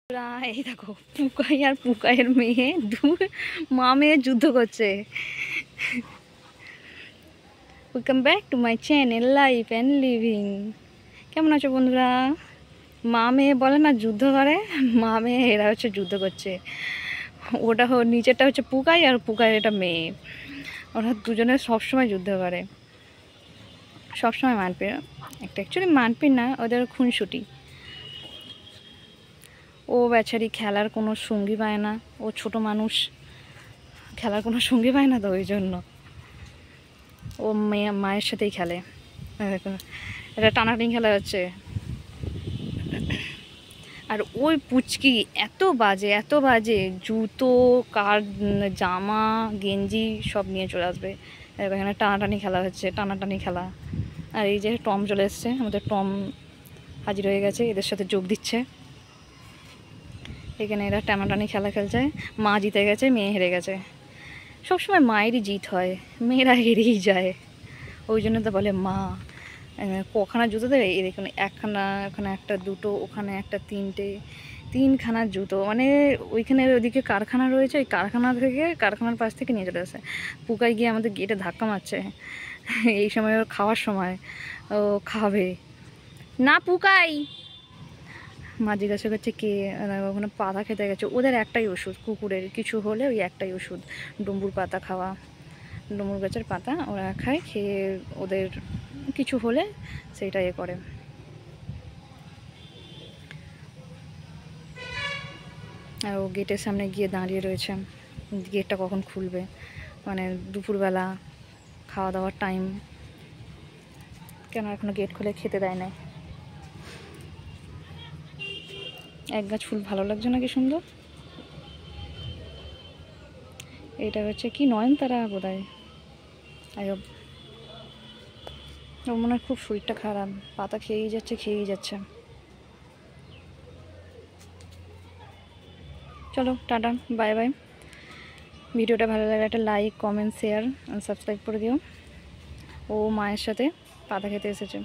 এই দেখো পুকাই আর পুকাইয়ের মেয়ে মা মেয়ে যুদ্ধ করছে। Welcome back to my channel life and living. কেমন আছো বন্ধুরা? মা মেয়ে বলে না যুদ্ধ করে, মা মেয়ে এরা হচ্ছে যুদ্ধ করছে। ওটা নিচেরটা হচ্ছে পুকাই আর পুকাইয়ের এটা মেয়ে। ওরা দুজনে সবসময় যুদ্ধ করে, সবসময় মারপিট। একটা অ্যাকচুয়ালি মারপিট না, ওদের খুনসুটি। ও বেচারি খেলার কোনো সঙ্গী পায় না, ও ছোট মানুষ, খেলার কোনো সঙ্গী পায় না, তো ওই জন্য ও মায়ের সাথেই খেলে। এটা টানাটানি খেলা হচ্ছে। আর ওই পুচকি এত বাজে জুতো, কার জামা গেঞ্জি সব নিয়ে চলে আসবে। এখানে টানাটানি খেলা হচ্ছে, টানাটানি খেলা। আর এই যে টম চলে এসছে, আমাদের টম হাজির হয়ে গেছে, এদের সাথে যোগ দিচ্ছে। এখানে এরা টানাটানি খেলা খেলছে। মা জিতে গেছে, মেয়ে হেরে গেছে। সবসময় মায়েরই জিত হয়, মেয়েরা হেরেই যায়। ওই জন্য তো বলে মা। কখানা জুতো দেবে, এই দেখুন, একখানা, ওখানে একটা, দুটো, ওখানে একটা, তিনখানা জুতো। মানে ওইখানে ওইদিকে কারখানা রয়েছে, ওই কারখানার পাশ থেকে নিয়ে চলে আসে। পুকাই গিয়ে আমাদের গেটে ধাক্কা মারছে। এই সময় ওর খাওয়ার সময়, ও খাবে না। পুকাই মা জিজ্ঞাসা করছে কে, ওখানে পাতা খেতে গেছে। ওদের একটাই ওষুধ, কুকুরের কিছু হলে ওই একটাই ওষুধ, ডুমুর পাতা খাওয়া। ডুমুর গাছের পাতা ওরা খায়, খেয়ে ওদের কিছু হলে সেইটা করে। আর ও গেটের সামনে গিয়ে দাঁড়িয়ে রয়েছে, গেটটা কখন খুলবে। মানে দুপুরবেলা খাওয়া দাওয়ার টাইম, কেন এখনো গেট খুলে খেতে দেয় না। এক গাছ ফুল ভালো লাগছে না, কি সুন্দর। এটা হচ্ছে কি নয়নতারা বোধ হয়। ওর মনে হয় খুব শরীরটা খারাপ, পাতা খেয়েই যাচ্ছে। চলো টাটা, বাই বাই। ভিডিওটা ভালো লাগলে একটা লাইক, কমেন্ট, শেয়ার, সাবস্ক্রাইব করে দিও। ও মায়ের সাথে পাতা খেতে এসেছে।